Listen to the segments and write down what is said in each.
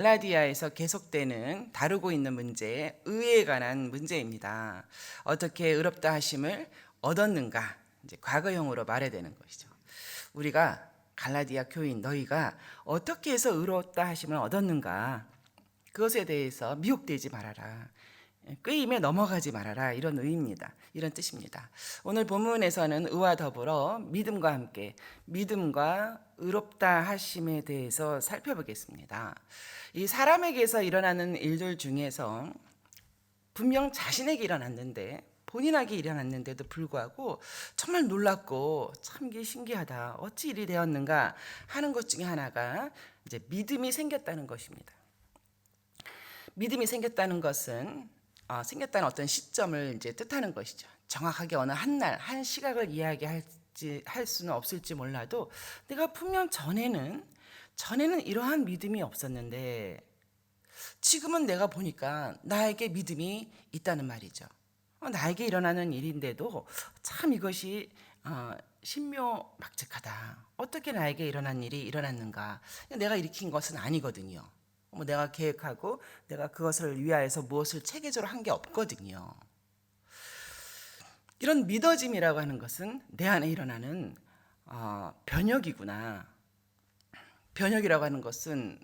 갈라디아에서 계속되는 다루고 있는 문제, 의에 관한 문제입니다. 어떻게 의롭다 하심을 얻었는가? 이제 과거형으로 말해야 되는 것이죠. 우리가 갈라디아 교인 너희가 어떻게 해서 의롭다 하심을 얻었는가? 그것에 대해서 미혹되지 말아라. 꾀임에 넘어가지 말아라. 이런 의입니다. 이런 뜻입니다. 오늘 본문에서는 의와 더불어 믿음과 함께 믿음과 의롭다 하심에 대해서 살펴보겠습니다. 이 사람에게서 일어나는 일들 중에서 분명 자신에게 일어났는데 본인에게 일어났는데도 불구하고 정말 놀랍고 참 이게 신기하다. 어찌 일이 되었는가 하는 것 중에 하나가 이제 믿음이 생겼다는 것입니다. 믿음이 생겼다는 것은 생겼다는 어떤 시점을 이제 뜻하는 것이죠. 정확하게 어느 한 날, 한 시각을 이야기할 수는 없을지 몰라도 내가 분명 전에는 이러한 믿음이 없었는데 지금은 내가 보니까 나에게 믿음이 있다는 말이죠. 나에게 일어나는 일인데도 참 이것이 신묘막측하다. 어떻게 나에게 일어난 일이 일어났는가? 내가 일으킨 것은 아니거든요. 내가 계획하고 내가 그것을 위하여서 무엇을 체계적으로 한 게 없거든요. 이런 믿어짐이라고 하는 것은 내 안에 일어나는 변혁이구나. 변혁이라고 하는 것은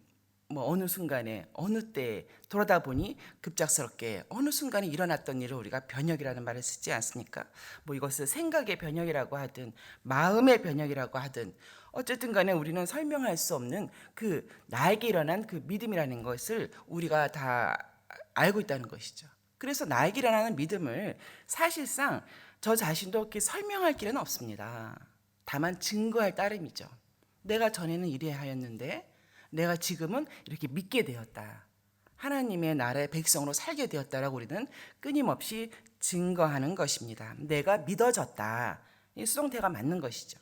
어느 순간에 어느 때에 돌아다 보니 급작스럽게 어느 순간에 일어났던 일을 우리가 변혁이라는 말을 쓰지 않습니까? 이것을 생각의 변혁이라고 하든 마음의 변혁이라고 하든 어쨌든 간에 우리는 설명할 수 없는 그 나에게 일어난 그 믿음이라는 것을 우리가 다 알고 있다는 것이죠. 그래서 나에게 일어나는 믿음을 사실상 저 자신도 이렇게 설명할 길은 없습니다. 다만 증거할 따름이죠. 내가 전에는 이래하였는데 내가 지금은 이렇게 믿게 되었다. 하나님의 나라의 백성으로 살게 되었다라고 우리는 끊임없이 증거하는 것입니다. 내가 믿어졌다. 이 수동태가 맞는 것이죠.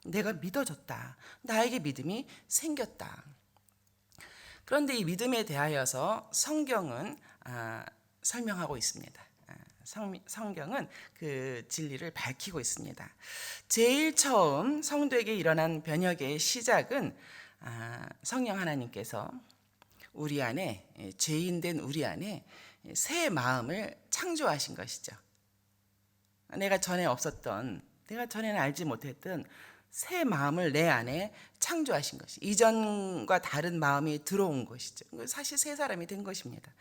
내가 믿어졌다. 나에게 믿음이 생겼다. 그런데 이 믿음에 대하여서 성경은 설명하고 있습니다. 성경은 그 진리를 밝히고 있습니다. 제일 처음 성도에게 일어난 변혁의 시작은 성령 하나님께서 우리 안에 죄인된 우리 안에 새 마음을 창조하신 것이죠. 내가 전에 없었던, 내가 전에는 알지 못했던 새 마음을 내 안에 창조하신 것이 이전과 다른 마음이 들어온 것이죠. 사실 새 사람이 된 것입니다.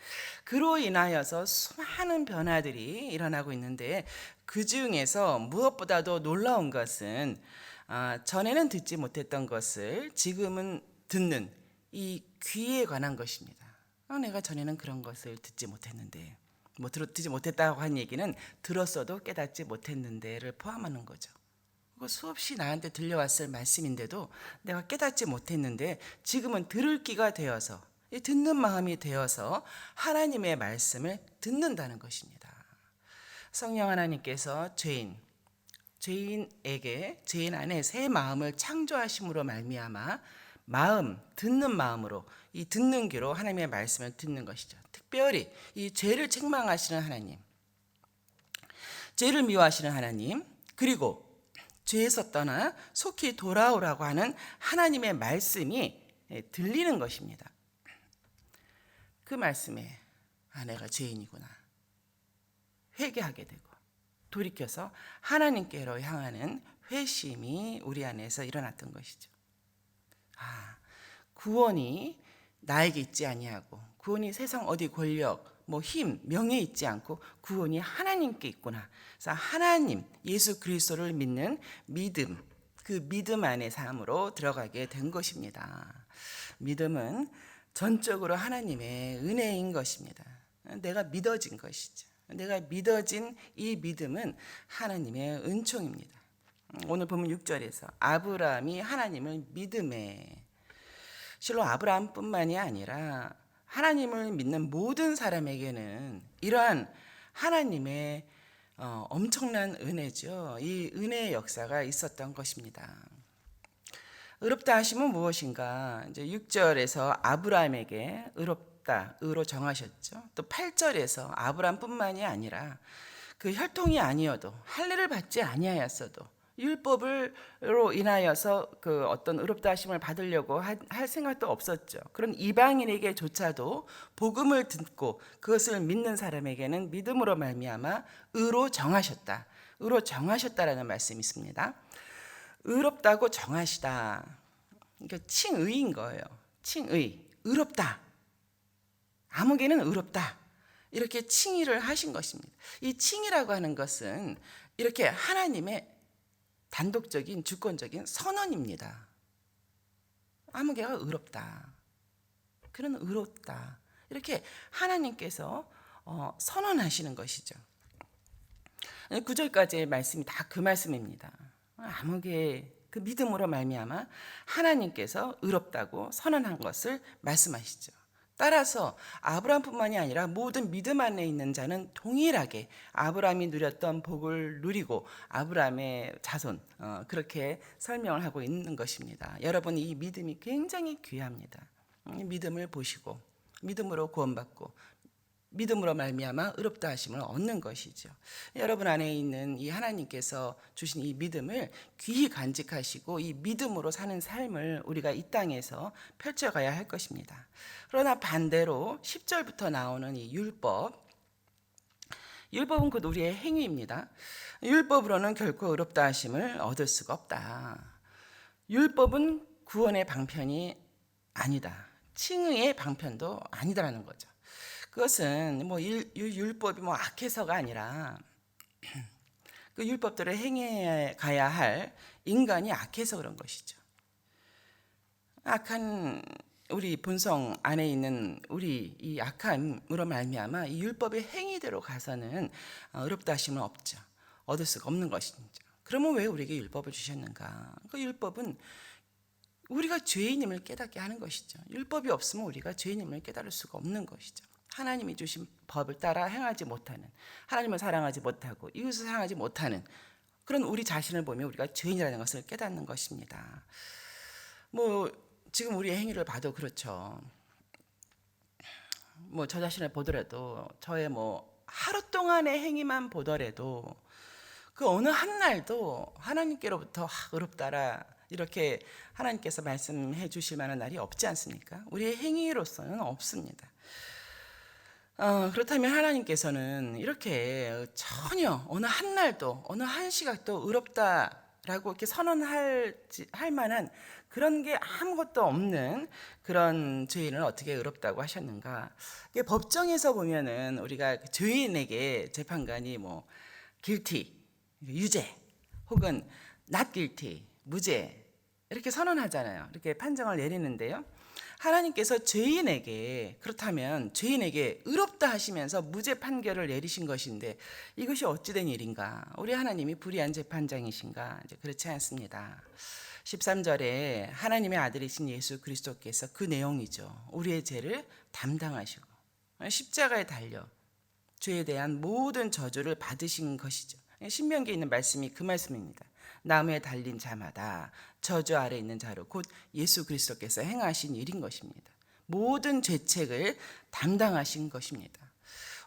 그로 인하여서 수많은 변화들이 일어나고 있는데 그 중에서 무엇보다도 놀라운 것은 전에는 듣지 못했던 것을 지금은 듣는 이 귀에 관한 것입니다. 내가 전에는 그런 것을 듣지 못했는데 듣지 못했다고 한 얘기는 들었어도 깨닫지 못했는데를 포함하는 거죠. 수없이 나한테 들려왔을 말씀인데도 내가 깨닫지 못했는데 지금은 들을 귀가 되어서 듣는 마음이 되어서 하나님의 말씀을 듣는다는 것입니다. 성령 하나님께서 죄인에게 죄인 안에 새 마음을 창조하심으로 말미암아 듣는 마음으로 이 듣는 귀로 하나님의 말씀을 듣는 것이죠. 특별히 이 죄를 책망하시는 하나님, 죄를 미워하시는 하나님, 그리고 죄에서 떠나 속히 돌아오라고 하는 하나님의 말씀이 들리는 것입니다. 그 말씀에 내가 죄인이구나 회개하게 되고 돌이켜서 하나님께로 향하는 회심이 우리 안에서 일어났던 것이죠. 구원이 나에게 있지 아니하고 구원이 세상 어디 권력 힘, 명예에 있지 않고 구원이 하나님께 있구나. 그래서 하나님, 예수 그리스도를 믿는 믿음, 그 믿음 안의 삶으로 들어가게 된 것입니다. 믿음은 전적으로 하나님의 은혜인 것입니다. 내가 믿어진 것이죠. 내가 믿어진 이 믿음은 하나님의 은총입니다. 오늘 보면 6절에서 아브라함이 하나님을 믿음에 실로 아브라함뿐만이 아니라 하나님을 믿는 모든 사람에게는 이러한 하나님의 엄청난 은혜죠. 이 은혜의 역사가 있었던 것입니다. 의롭다 하심은 무엇인가? 이제 6절에서 아브라함에게 의롭다, 의로 정하셨죠. 또 8절에서 아브라함뿐만이 아니라 그 혈통이 아니어도 할례를 받지 아니하였어도 율법으로 인하여서 그 어떤 의롭다 하심을 받으려고 할 생각도 없었죠. 그런 이방인에게조차도 복음을 듣고 그것을 믿는 사람에게는 믿음으로 말미암아 의로 정하셨다. 의로 정하셨다라는 말씀이 있습니다. 의롭다고 정하시다. 그러니까 칭의인 거예요. 칭의. 의롭다. 아무개는 의롭다. 이렇게 칭의를 하신 것입니다. 이 칭의라고 하는 것은 이렇게 하나님의 단독적인 주권적인 선언입니다. 아무개가 의롭다. 그는 의롭다. 이렇게 하나님께서 선언하시는 것이죠. 9절까지의 말씀이 다 그 말씀입니다. 아무개 그 믿음으로 말미암아 하나님께서 의롭다고 선언한 것을 말씀하시죠. 따라서 아브라함뿐만이 아니라 모든 믿음 안에 있는 자는 동일하게 아브라함이 누렸던 복을 누리고 아브라함의 자손, 그렇게 설명을 하고 있는 것입니다. 여러분, 이 믿음이 굉장히 귀합니다. 믿음을 보시고 믿음으로 구원받고 믿음으로 말미암아 의롭다 하심을 얻는 것이죠. 여러분 안에 있는 이 하나님께서 주신 이 믿음을 귀히 간직하시고 이 믿음으로 사는 삶을 우리가 이 땅에서 펼쳐가야 할 것입니다. 그러나 반대로 10절부터 나오는 이 율법은 곧 우리의 행위입니다. 율법으로는 결코 의롭다 하심을 얻을 수가 없다. 율법은 구원의 방편이 아니다. 칭의의 방편도 아니다라는 거죠. 그것은 율법이 악해서가 아니라 그 율법들을 행해 가야 할 인간이 악해서 그런 것이죠. 악한 우리 본성 안에 있는 우리 이 악함으로 말미암아 이 율법의 행위대로 가서는 의롭다 하심은 없죠. 얻을 수가 없는 것이죠. 그러면 왜 우리에게 율법을 주셨는가? 그 율법은 우리가 죄인임을 깨닫게 하는 것이죠. 율법이 없으면 우리가 죄인임을 깨달을 수가 없는 것이죠. 하나님이 주신 법을 따라 행하지 못하는, 하나님을 사랑하지 못하고 이웃을 사랑하지 못하는 그런 우리 자신을 보면 우리가 죄인이라는 것을 깨닫는 것입니다. 지금 우리의 행위를 봐도 그렇죠. 저 자신을 보더라도 저의 하루 동안의 행위만 보더라도 그 어느 한 날도 하나님께로부터 의롭다라 이렇게 하나님께서 말씀해 주실 만한 날이 없지 않습니까? 우리의 행위로서는 없습니다. 그렇다면 하나님께서는 이렇게 전혀 어느 한 날도 어느 한 시각도 의롭다라고 이렇게 선언할 만한 그런 게 아무것도 없는 그런 죄인을 어떻게 의롭다고 하셨는가? 이게 법정에서 보면은 우리가 죄인에게 재판관이 guilty, 유죄, 혹은 not guilty, 무죄 이렇게 선언하잖아요. 이렇게 판정을 내리는데요. 하나님께서 그렇다면 죄인에게 의롭다 하시면서 무죄 판결을 내리신 것인데 이것이 어찌된 일인가? 우리 하나님이 불의한 재판장이신가? 이제 그렇지 않습니다. 13절에 하나님의 아들이신 예수 그리스도께서 그 내용이죠. 우리의 죄를 담당하시고 십자가에 달려 죄에 대한 모든 저주를 받으신 것이죠. 신명기에 있는 말씀이 그 말씀입니다. 나무에 달린 자마다 저주 아래 있는 자로 곧 예수 그리스도께서 행하신 일인 것입니다. 모든 죄책을 담당하신 것입니다.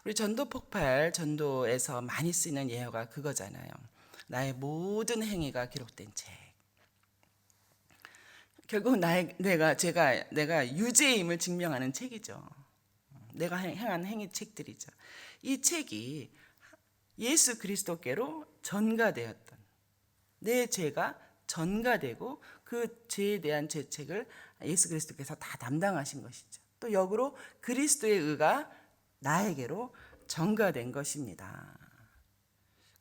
우리 전도 폭발 전도에서 많이 쓰이는 예화가 그거잖아요. 나의 모든 행위가 기록된 책. 결국 내가 유죄임을 증명하는 책이죠. 내가 행한 행위 책들이죠. 이 책이 예수 그리스도께로 전가되었던 내 죄가 전가되고 그 죄에 대한 죄책을 예수 그리스도께서 다 담당하신 것이죠. 또 역으로 그리스도의 의가 나에게로 전가된 것입니다.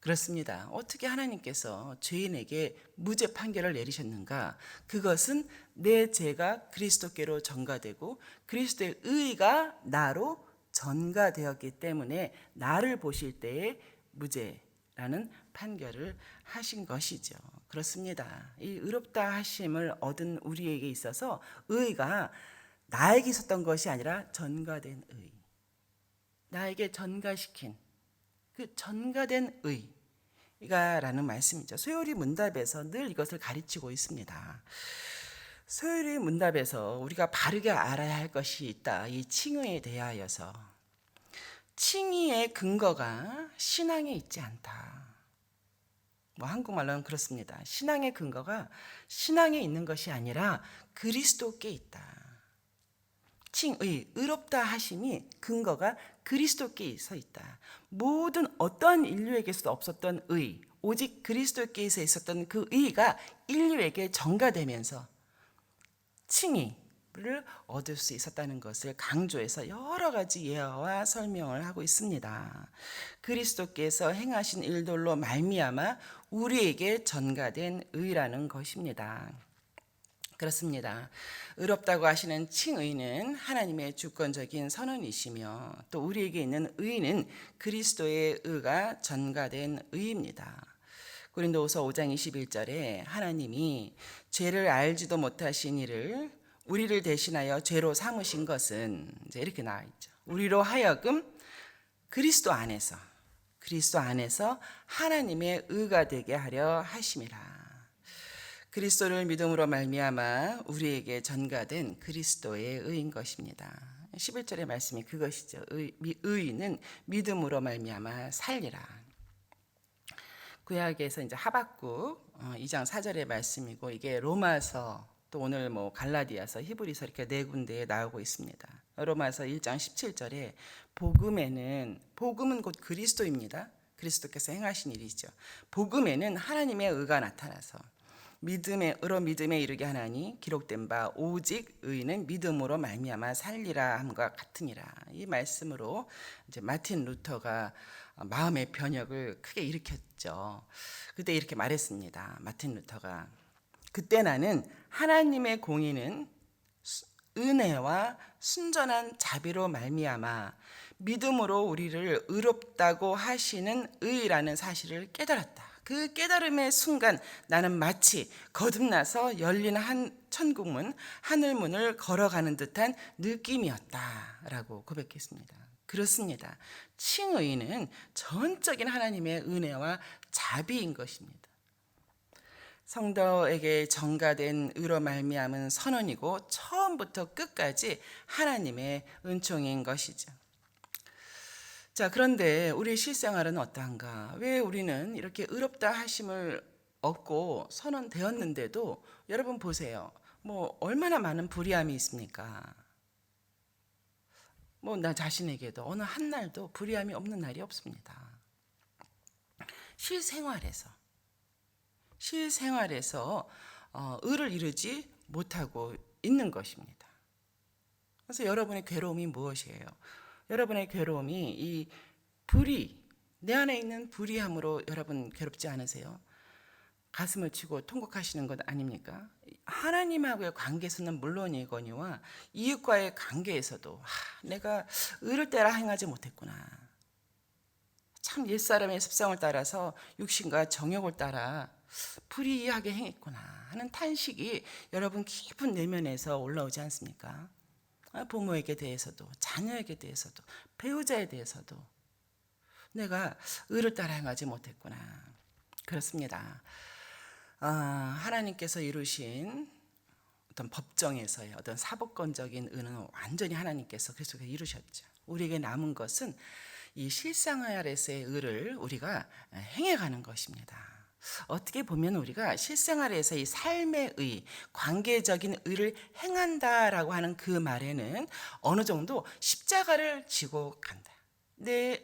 그렇습니다. 어떻게 하나님께서 죄인에게 무죄 판결을 내리셨는가? 그것은 내 죄가 그리스도께로 전가되고 그리스도의 의가 나로 전가되었기 때문에 나를 보실 때에 무죄라는 판결을 하신 것이죠. 그렇습니다. 이 의롭다 하심을 얻은 우리에게 있어서 의가 나에게 있었던 것이 아니라 전가된 의, 나에게 전가시킨 그 전가된 의가라는 말씀이죠. 소요리 문답에서 늘 이것을 가르치고 있습니다. 소요리 문답에서 우리가 바르게 알아야 할 것이 있다. 이 칭의에 대하여서 칭의의 근거가 신앙에 있지 않다. 뭐 한국말로는 그렇습니다. 신앙의 근거가 신앙에 있는 것이 아니라 그리스도께 있다. 칭의, 의롭다 하심이 근거가 그리스도께 서 있다. 모든 어떠한 인류에게서도 없었던 의, 오직 그리스도께서 있었던 그 의가 인류에게 전가되면서 칭의를 얻을 수 있었다는 것을 강조해서 여러 가지 예화와 설명을 하고 있습니다. 그리스도께서 행하신 일들로 말미암아 우리에게 전가된 의라는 것입니다. 그렇습니다. 의롭다고 하시는 칭의는 하나님의 주권적인 선언이시며 또 우리에게 있는 의는 그리스도의 의가 전가된 의입니다. 고린도후서 5장 21절에 하나님이 죄를 알지도 못하신 이를 우리를 대신하여 죄로 삼으신 것은 이제 이렇게 나와 있죠. 우리로 하여금 그리스도 안에서 하나님의 의가 되게 하려 하심이라. 그리스도를 믿음으로 말미암아 우리에게 전가된 그리스도의 의인 것입니다. 11절의 말씀이 그것이죠. 의인은 믿음으로 말미암아 살리라. 구약에서 이제 하박국 2장 4절의 말씀이고 이게 로마서 또 오늘 뭐 갈라디아서 히브리서 이렇게 네 군데에 나오고 있습니다. 로마서 1장 17절에 복음은 곧 그리스도입니다. 그리스도께서 행하신 일이죠. 복음에는 하나님의 의가 나타나서 의로 믿음에 이르게 하나니 기록된 바 오직 의인은 믿음으로 말미암아 살리라 함과 같으니라. 이 말씀으로 이제 마틴 루터가 마음의 변혁을 크게 일으켰죠. 그때 이렇게 말했습니다. 마틴 루터가 그때 나는 하나님의 공의는 은혜와 순전한 자비로 말미암아 믿음으로 우리를 의롭다고 하시는 의라는 사실을 깨달았다. 그 깨달음의 순간 나는 마치 거듭나서 열린 한 천국문, 하늘문을 걸어가는 듯한 느낌이었다라고 고백했습니다. 그렇습니다. 칭의는 전적인 하나님의 은혜와 자비인 것입니다. 성도에게 전가된 의로 말미암은 선언이고 처음부터 끝까지 하나님의 은총인 것이죠. 자, 그런데 우리 실생활은 어떠한가? 왜 우리는 이렇게 의롭다 하심을 얻고 선언되었는데도 여러분 보세요. 뭐 얼마나 많은 불의함이 있습니까? 뭐 나 자신에게도 어느 한 날도 불의함이 없는 날이 없습니다. 실생활에서 의를 이루지 못하고 있는 것입니다. 그래서 여러분의 괴로움이 무엇이에요? 여러분의 괴로움이 이 내 안에 있는 불의함으로 여러분 괴롭지 않으세요? 가슴을 치고 통곡하시는 것 아닙니까? 하나님하고의 관계에서는 물론이거니와 이웃과의 관계에서도 내가 의를 따라 행하지 못했구나. 참 옛사람의 습성을 따라서 육신과 정욕을 따라 불의하게 행했구나 하는 탄식이 여러분 깊은 내면에서 올라오지 않습니까? 부모에게 대해서도 자녀에게 대해서도 배우자에 대해서도 내가 의를 따라 행하지 못했구나. 그렇습니다. 하나님께서 이루신 어떤 법정에서의 어떤 사법권적인 의는 완전히 하나님께서 그리스도가 이루셨죠. 우리에게 남은 것은 이 실생활에서의 의를 우리가 행해가는 것입니다. 어떻게 보면 우리가 실생활에서 이 삶의 의, 관계적인 의를 행한다라고 하는 그 말에는 어느 정도 십자가를 지고 간다. 내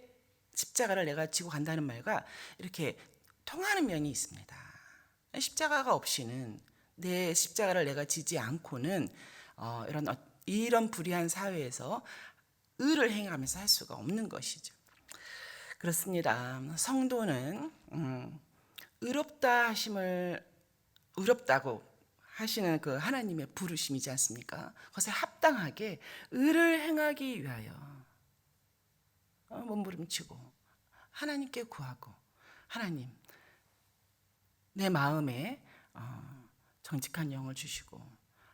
십자가를 내가 지고 간다는 말과 이렇게 통하는 면이 있습니다. 십자가가 없이는 내 십자가를 내가 지지 않고는 이런 불의한 사회에서 의를 행하면서 할 수가 없는 것이죠. 그렇습니다. 성도는 의롭다고 하시는 그 하나님의 부르심이지 않습니까? 그것에 합당하게 의를 행하기 위하여 몸부림치고 하나님께 구하고 하나님 내 마음에 정직한 영을 주시고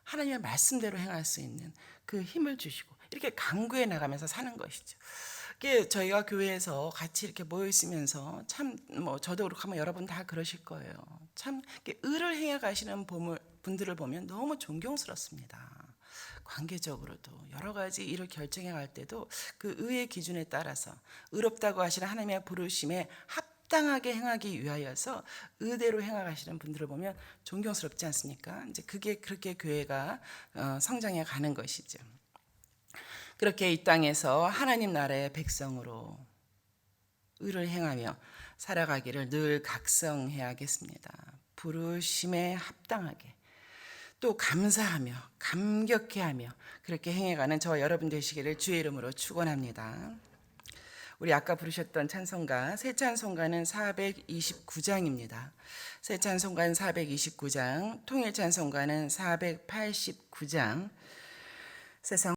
하나님의 말씀대로 행할 수 있는 그 힘을 주시고 이렇게 강구해 나가면서 사는 것이죠. 저희가 교회에서 같이 이렇게 모여 있으면서 참 저도 그렇고 하면 여러분 다 그러실 거예요. 참 의를 행해 가시는 분들을 보면 너무 존경스럽습니다. 관계적으로도 여러 가지 일을 결정해 갈 때도 그 의의 기준에 따라서 의롭다고 하시는 하나님의 부르심에 합당하게 행하기 위하여서 의대로 행하시는 분들을 보면 존경스럽지 않습니까? 이제 그게 그렇게 교회가 성장해 가는 것이죠. 그렇게 이 땅에서 하나님 나라의 백성으로 의를 행하며 살아가기를 늘 각성해야겠습니다. 부르심에 합당하게 또 감사하며 감격해하며 그렇게 행해가는 저와 여러분 되시기를 주의 이름으로 축원합니다. 우리 아까 부르셨던 찬송가 새 찬송가는 429장입니다. 새 찬송가는 429장, 통일 찬송가는 489장. 세상